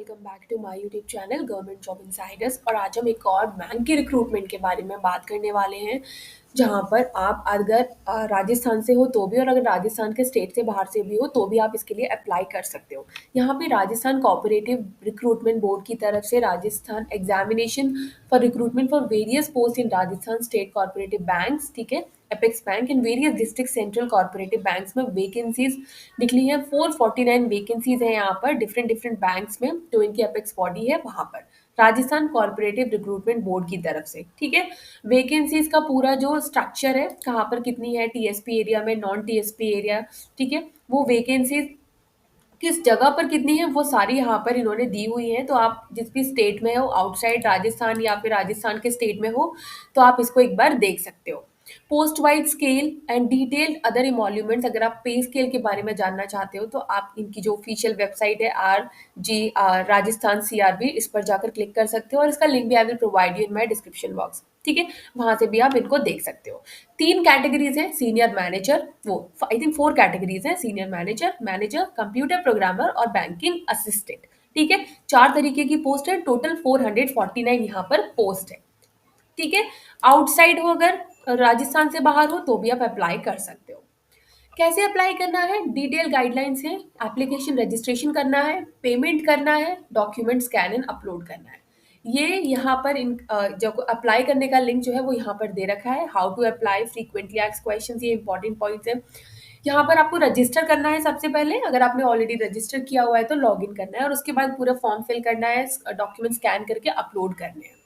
Welcome back to my YouTube channel government job insiders. और आज हम एक और बैंक के रिक्रूटमेंट के बारे में बात करने वाले हैं, जहां पर आप अगर राजस्थान से हो तो भी, और अगर राजस्थान के स्टेट से बाहर से भी हो तो भी आप इसके लिए अप्लाई कर सकते हो। यहाँ पे राजस्थान कोऑपरेटिव रिक्रूटमेंट बोर्ड की तरफ से Rajasthan examination for recruitment for various post in Rajasthan state cooperative banks, ठीक है, apex bank in various district central cooperative banks में वैकेंसीज निकली है। 449 वैकेंसीज है यहाँ पर डिफरेंट डिफरेंट बैंक्स में, जो इनकी अपेक्स बॉडी है वहां पर राजस्थान कॉर्पोरेटिव रिक्रूटमेंट बोर्ड की तरफ से, ठीक है। वैकेंसीज का पूरा जो स्ट्रक्चर है, कहाँ पर कितनी है, टीएसपी एरिया में, नॉन टीएसपी एरिया, ठीक है, वो वैकेंसीज किस जगह पर कितनी है वो सारी यहाँ पर इन्होंने दी हुई है। तो आप जिस भी स्टेट में हो, आउटसाइड राजस्थान या फिर राजस्थान के स्टेट में हो, तो आप इसको एक बार देख सकते हो। Post wide scale and detailed other emoluments, अगर आप पे स्केल के बारे में जानना चाहते हो तो आप इनकी जो ऑफिशियल वेबसाइट है राजस्थान सीआरबी, इस पर जाकर क्लिक कर सकते हो, और इसका लिंक भी I will provide you in my description box, ठीक है। वहां से भी आप इनको देख सकते हो। 3 कैटेगरीज है, सीनियर मैनेजर, वो आई थिंक 4 कैटेगरीज है, senior manager, manager, computer programmer और बैंकिंग असिस्टेंट, ठीक है। 4 तरीके की पोस्ट है, टोटल 449 यहाँ पर पोस्ट है, ठीक है। आउटसाइड हो, अगर राजस्थान से बाहर हो तो भी आप अप्लाई कर सकते हो। कैसे अप्लाई करना है, डिटेल गाइडलाइंस है। एप्लीकेशन रजिस्ट्रेशन करना है, पेमेंट करना है, डॉक्यूमेंट स्कैन एंड अपलोड करना है। ये यहाँ पर जो अप्लाई करने का लिंक जो है वो यहाँ पर दे रखा है। How to apply, frequently asked questions, ये इंपॉर्टेंट पॉइंट्स है। यहाँ पर आपको रजिस्टर करना है सबसे पहले। अगर आपने ऑलरेडी रजिस्टर किया हुआ है तो लॉग इन करना है, और उसके बाद पूरा फॉर्म फिल करना है, डॉक्यूमेंट स्कैन करके अपलोड करने हैं।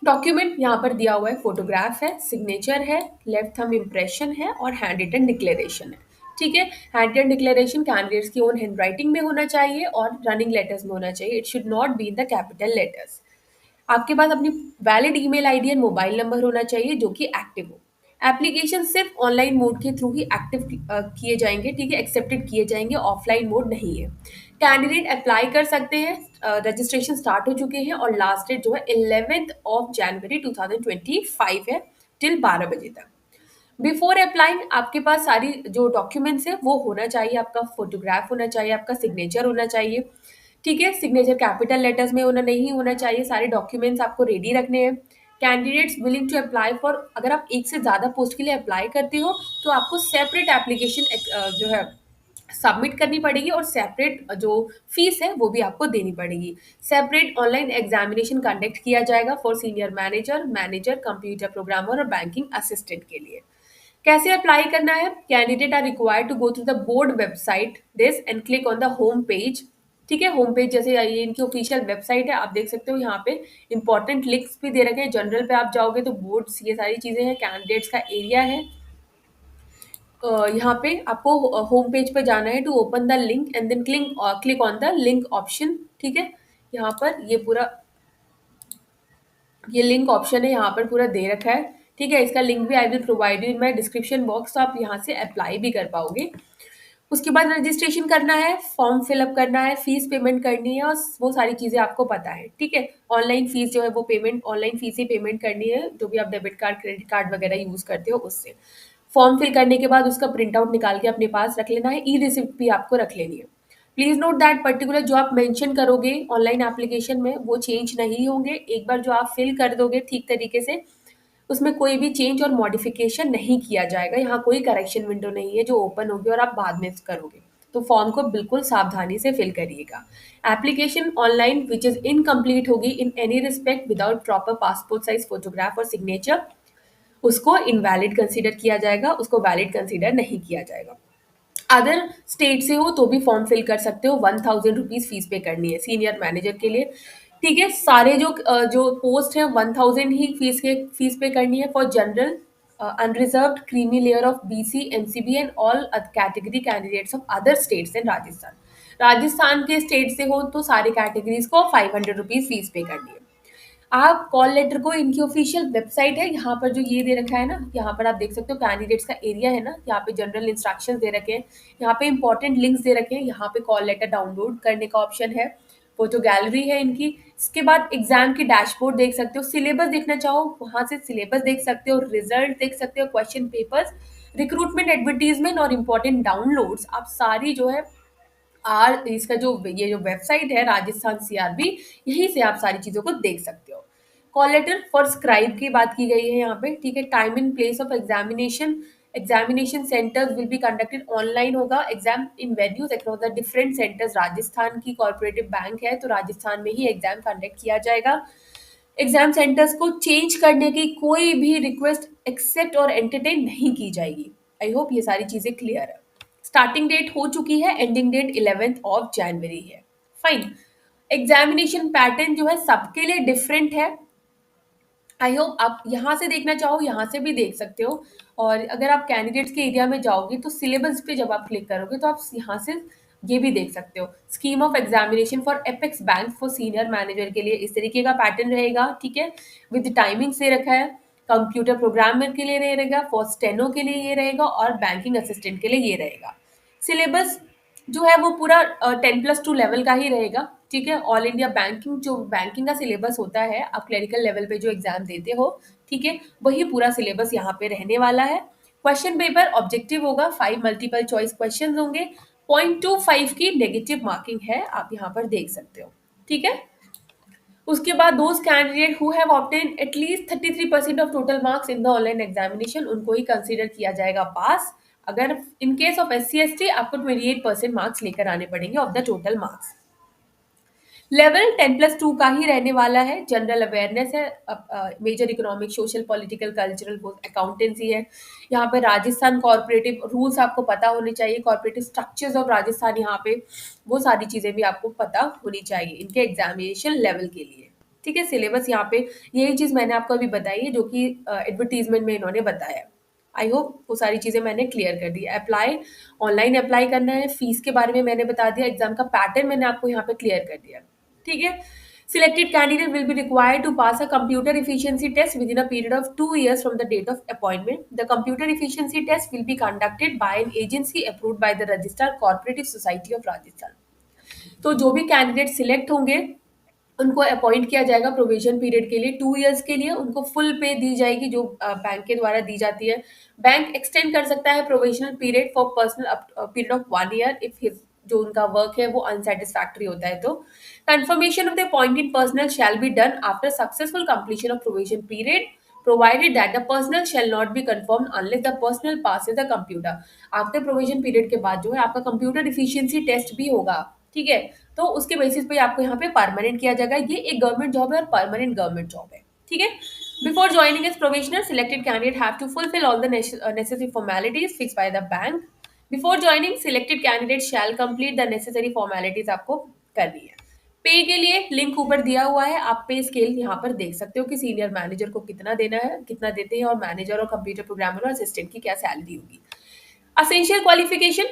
डॉक्यूमेंट यहाँ पर दिया हुआ है, फोटोग्राफ है, सिग्नेचर है, लेफ्ट थंब इम्प्रेशन है और हैंड रिटन डिक्लेरेशन है, ठीक है। हैंड रिटन डिक्लेरेशन कैंडिडेट्स की ओन हैंड राइटिंग में होना चाहिए और रनिंग लेटर्स में होना चाहिए। It should not be in the capital letters. आपके पास अपनी valid email ID and mobile number होना चाहिए जो कि एक्टिव हो। एप्लीकेशन सिर्फ ऑनलाइन मोड के थ्रू ही एक्टिव किए जाएंगे, ठीक है, एक्सेप्टेड किए जाएंगे, ऑफलाइन मोड नहीं है। कैंडिडेट अप्लाई कर सकते हैं, रजिस्ट्रेशन स्टार्ट हो चुके हैं और लास्ट डेट जो है 11 जनवरी 2025 है, टिल 12 बजे तक। बिफोर अप्लाइंग आपके पास सारी जो डॉक्यूमेंट्स है वो होना चाहिए। आपका फोटोग्राफ होना चाहिए, आपका सिग्नेचर होना चाहिए, ठीक है। सिग्नेचर कैपिटल लेटर्स में होना नहीं होना चाहिए। सारे डॉक्यूमेंट्स आपको रेडी रखने हैं। Candidates willing to apply for, अगर आप एक से ज़्यादा पोस्ट के लिए अप्लाई करते हो तो आपको सेपरेट एप्लीकेशन जो है सबमिट करनी पड़ेगी, और सेपरेट जो फीस है वो भी आपको देनी पड़ेगी। सेपरेट ऑनलाइन एग्जामिनेशन कंडक्ट किया जाएगा for senior manager, manager, computer programmer और बैंकिंग असिस्टेंट के लिए। कैसे अप्लाई करना है, candidate are required to go through the board website this and click on the home page, ठीक है। होम पेज जैसे ये इनकी ऑफिशियल वेबसाइट है, आप देख सकते हो यहाँ पे इंपॉर्टेंट लिंक्स भी दे रखे हैं। जनरल पे आप जाओगे तो बोर्ड्स, ये सारी चीजें हैं, कैंडिडेट्स का एरिया है। यहाँ पे आपको होम पेज पे जाना है, to open the link and then click on the link option, ठीक है। यहाँ पर ये पूरा, ये लिंक ऑप्शन है यहाँ पर पूरा दे रखा है, ठीक है। इसका लिंक भी I will provide you in my description box, तो आप यहाँ से अप्लाई भी कर पाओगे। उसके बाद रजिस्ट्रेशन करना है, फॉर्म फिलअप करना है, फीस पेमेंट करनी है, और वो सारी चीज़ें आपको पता है, ठीक है। ऑनलाइन फीस जो है वो पेमेंट, ऑनलाइन फीस ही पेमेंट करनी है, जो भी आप डेबिट कार्ड, क्रेडिट कार्ड वगैरह यूज़ करते हो उससे। फॉर्म फिल करने के बाद उसका प्रिंट आउट निकाल के अपने पास रख लेना है। ई रिसिप्ट भी आपको रख लेनी है। प्लीज नोट दैट पर्टिकुलर जो आप मेंशन करोगे ऑनलाइन एप्लीकेशन में वो चेंज नहीं होंगे। एक बार जो आप फिल कर दोगे ठीक तरीके से, उसमें कोई भी चेंज और मॉडिफिकेशन नहीं किया जाएगा। यहाँ कोई करेक्शन विंडो नहीं है जो ओपन होगी और आप बाद में करोगे। तो फॉर्म को बिल्कुल सावधानी से फिल करिएगा। Application online which is incomplete होगी in any respect without proper passport size photograph और सिग्नेचर, उसको इनवैलिड कंसीडर किया जाएगा, उसको वैलिड कंसीडर नहीं किया जाएगा। अदर स्टेट से हो तो भी फॉर्म फिल कर सकते हो। 1000 रुपीज फीस पे करनी है सीनियर मैनेजर के लिए, ठीक है। सारे जो पोस्ट है 1000 ही फीस पे करनी है for general, unreserved, creamy layer of BC, MCB and all category candidates of other states in Rajasthan. Rajasthan के स्टेट से हो तो सारे कैटेगरीज को 500 रुपीज फीस पे करनी है। आप कॉल लेटर को, इनकी ऑफिशियल वेबसाइट है, यहाँ पर जो ये दे रखा है ना, यहाँ पर आप देख सकते हो कैंडिडेट्स का एरिया है ना, यहाँ पे जनरल इंस्ट्रक्शंस दे रखे हैं, यहाँ पे इंपॉर्टेंट लिंक्स दे रखे हैं, यहाँ पे कॉल लेटर डाउनलोड करने का ऑप्शन है, फोटो गैलरी है इनकी। इसके बाद एग्जाम की डैशबोर्ड देख सकते हो, सिलेबस देखना चाहो वहां से सिलेबस देख सकते हो, रिजल्ट देख सकते हो, क्वेश्चन पेपर्स, रिक्रूटमेंट एडवर्टीजमेंट और इम्पोर्टेंट डाउनलोड्स, आप सारी जो है आर इसका जो ये जो वेबसाइट है राजस्थान सीआरबी, यहीं से आप सारी चीज़ों को देख सकते हो। कॉल लेटर फॉर स्क्राइब की बात की गई है यहाँ पे, ठीक है। Time and place of examination, examination centres will be conducted online होगा। Exam in venues across the different centres, Rajasthan की कॉर्पोरेटिव बैंक है तो राजस्थान में ही एग्जाम कंडक्ट किया जाएगा। एग्जाम सेंटर्स को चेंज करने की कोई भी रिक्वेस्ट एक्सेप्ट और एंटरटेन नहीं की जाएगी। आई होप ये सारी चीजें क्लियर है। स्टार्टिंग डेट हो चुकी है, एंडिंग डेट 11 जनवरी है। फाइन। एग्जामिनेशन पैटर्न जो है सबके लिए डिफरेंट है। आई होप आप यहाँ से देखना चाहो यहाँ से भी देख सकते हो। और अगर आप कैंडिडेट्स के एरिया में जाओगे तो सिलेबस पे जब आप क्लिक करोगे तो आप यहाँ से ये भी देख सकते हो। Scheme of examination for apex bank for senior manager के लिए इस तरीके का पैटर्न रहेगा, ठीक है। विद टाइमिंग से रखा है। कंप्यूटर प्रोग्रामर के लिए रहेगा, फॉर स्टेनो के लिए ये रहेगा और बैंकिंग असिस्टेंट के लिए ये रहेगा। सिलेबस जो है वो पूरा 10+2 लेवल का ही रहेगा, ठीक है। ऑल इंडिया बैंकिंग जो बैंकिंग का सिलेबस होता है, आप क्लरिकल लेवल पे जो एग्जाम देते हो, ठीक है, वही पूरा सिलेबस यहाँ पे रहने वाला है। क्वेश्चन पेपर ऑब्जेक्टिव होगा, 5 मल्टीपल चॉइस क्वेश्चन होंगे। 0.25 की नेगेटिव मार्किंग है, आप यहाँ पर देख सकते हो, ठीक है। उसके बाद those candidate who have obtain at least 33% of total marks in the online examination, उनको ही कंसीडर किया जाएगा पास। अगर in case of SC ST आपको 28% मार्क्स लेकर आने पड़ेंगे of the total marks. Level 10+2 का ही रहने वाला है। जनरल अवेयरनेस है, major economic social political cultural accountancy है। यहाँ पे राजस्थान कॉर्पोरेटिव रूल्स आपको पता होने चाहिए, कॉर्पोरेटिव स्ट्रक्चर्स ऑफ राजस्थान, यहाँ पे वो सारी चीजें भी आपको पता होनी चाहिए इनके एग्जामिनेशन लेवल के लिए, ठीक है। सिलेबस यहाँ पे यही चीज मैंने आपको अभी बताई है जो कि एडवर्टीजमेंट में इन्होंने बताया। आई होप वो सारी चीजें मैंने क्लियर कर दी। अप्लाई ऑनलाइन अप्लाई करना है, फीस के बारे में मैंने बता दिया, एग्जाम का पैटर्न मैंने आपको यहाँ पे क्लियर कर दिया, ठीक है। Selected candidate will be required to pass a computer efficiency test within a period of 2 years from the date of appointment. The computer efficiency test will be conducted by an agency approved by the Registered Cooperative Society of Rajasthan. तो जो भी candidate select होंगे उनको appoint किया जाएगा provision period के लिए, 2 years के लिए उनको फुल पे दी जाएगी जो बैंक के द्वारा दी जाती है। बैंक एक्सटेंड कर सकता है provisional period for personal period of 1 year if his जो उनका वर्क है वो अनसेटिस्फैक्ट्री होता है तो। Confirmation of the appointed personal shall be done after successful completion of provision period provided that the personnel shall not be confirmed unless the personnel passes the computer. After provision period के बाद जो है आपका computer efficiency test भी होगा, ठीक है। तो उसके बेसिस पे आपको यहाँ पे परमानेंट किया जाएगा। ये एक गवर्नमेंट जॉब है और परमानेंट गवर्नमेंट जॉब है, ठीक है। Before joining as provisioner selected candidate have to fulfil all the necessary formalities fix by the bank. Before joining selected candidate shall complete the necessary formalities आपको करनी है। पे के लिए लिंक ऊपर दिया हुआ है, आप पे स्केल यहाँ पर देख सकते हो कि सीनियर मैनेजर को कितना देना है, कितना देते हैं, और मैनेजर और कंप्यूटर प्रोग्रामर और असिस्टेंट की क्या सैलरी होगी। असेंशियल क्वालिफिकेशन,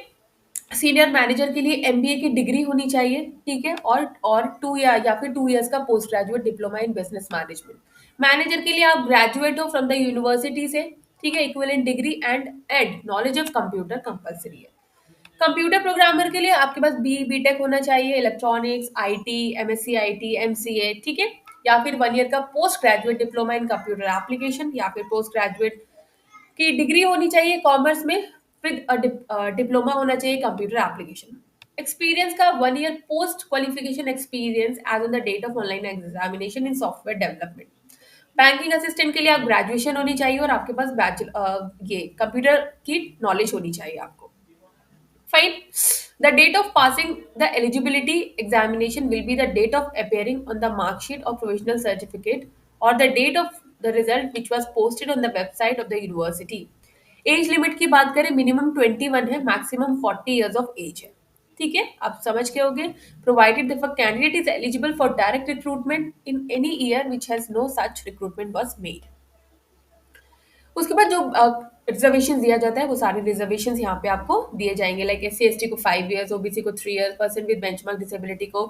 सीनियर मैनेजर के लिए MBA की डिग्री होनी चाहिए, ठीक है। और 2 या फिर 2 इयर्स का post graduate diploma in business management. Manager के लिए आप ग्रेजुएट हो फ्रॉम द यूनिवर्सिटी से, ठीक है। Equivalent degree and knowledge of computer compulsory है। कंप्यूटर प्रोग्रामर के लिए आपके पास BTech होना चाहिए, electronics, IT, MSc IT, MCA, ठीक है। या फिर 1 ईयर का post graduate diploma in computer application, या फिर पोस्ट ग्रेजुएट की डिग्री होनी चाहिए कॉमर्स में विद डिप्लोमा होना चाहिए कंप्यूटर एप्लीकेशन। एक्सपीरियंस का 1 year post qualification experience as on the date of online examination in software development. Banking assistant के लिए आप ग्रेजुएशन होनी चाहिए और आपके पास ये कंप्यूटर की नॉलेज होनी चाहिए आपको। Fine. The date of passing the eligibility examination will be the date of appearing on the mark sheet or provisional certificate or the date of the result which was posted on the website of the university. Age limit की बात करें minimum 21 है, maximum 40 years of as है, ठीक है। आप समझ के होगे। Provided the candidate is eligible for direct recruitment in any year which has no such recruitment was made. उसके बाद जो रिजर्वेशन दिया जाता है वो सारे रिजर्वेशन यहाँ पे आपको दिए जाएंगे, लाइक SC ST को 5 years, OBC को 3 years, person with benchmark disability को।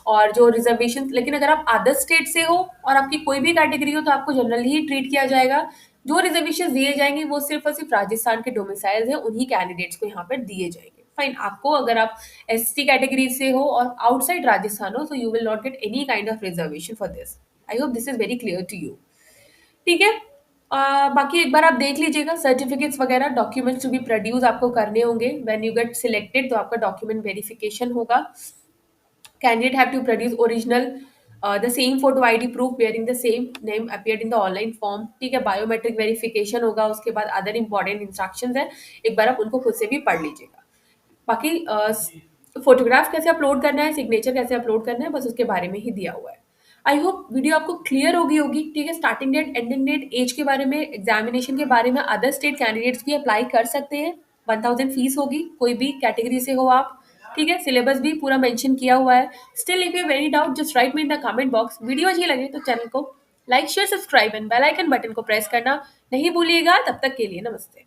और जो रिजर्वेशन, लेकिन अगर आप अदर स्टेट से हो और आपकी कोई भी कैटेगरी हो तो आपको जनरली ही ट्रीट किया जाएगा। जो रिजर्वेशन दिए जाएंगे वो सिर्फ और सिर्फ राजस्थान के डोमिसाइल्स हैं उन्हीं कैंडिडेट्स को यहाँ पर दिए जाएंगे। फाइन। आपको अगर आप ST कैटेगरी से हो और आउटसाइड राजस्थान हो तो you will not get any kind of reservation for this. I hope this is very clear to you, ठीक है। बाकी एक बार आप देख लीजिएगा, सर्टिफिकेट्स वगैरह डॉक्यूमेंट्स टू बी प्रोड्यूस आपको करने होंगे व्हेन यू गेट सिलेक्टेड, तो आपका डॉक्यूमेंट वेरिफिकेशन होगा। Candidate have to produce original, the same photo ID proof bearing the same name appeared in the online form। ठीक है, बायोमेट्रिक वेरिफिकेशन होगा, उसके बाद अदर इंपॉर्टेंट इंस्ट्रक्शंस है, एक बार आप उनको खुद से भी पढ़ लीजिएगा। बाकी फोटोग्राफ कैसे अपलोड करना है, सिग्नेचर कैसे अपलोड करना है, बस उसके बारे में ही दिया हुआ है। आई होप वीडियो आपको क्लियर होगी। ठीक है, starting date, ending date, age के बारे में, एग्जामिनेशन के बारे में, अदर स्टेट कैंडिडेट्स भी अप्लाई कर सकते हैं। 1000 फीस होगी, कोई भी कैटेगरी से हो आप। ठीक है, सिलेबस भी पूरा मेंशन किया हुआ है। Still if you very doubt just write me in the comment box. Video अच्छी लगे तो चैनल को like share subscribe and bell icon button को प्रेस करना नहीं भूलिएगा। तब तक के लिए नमस्ते।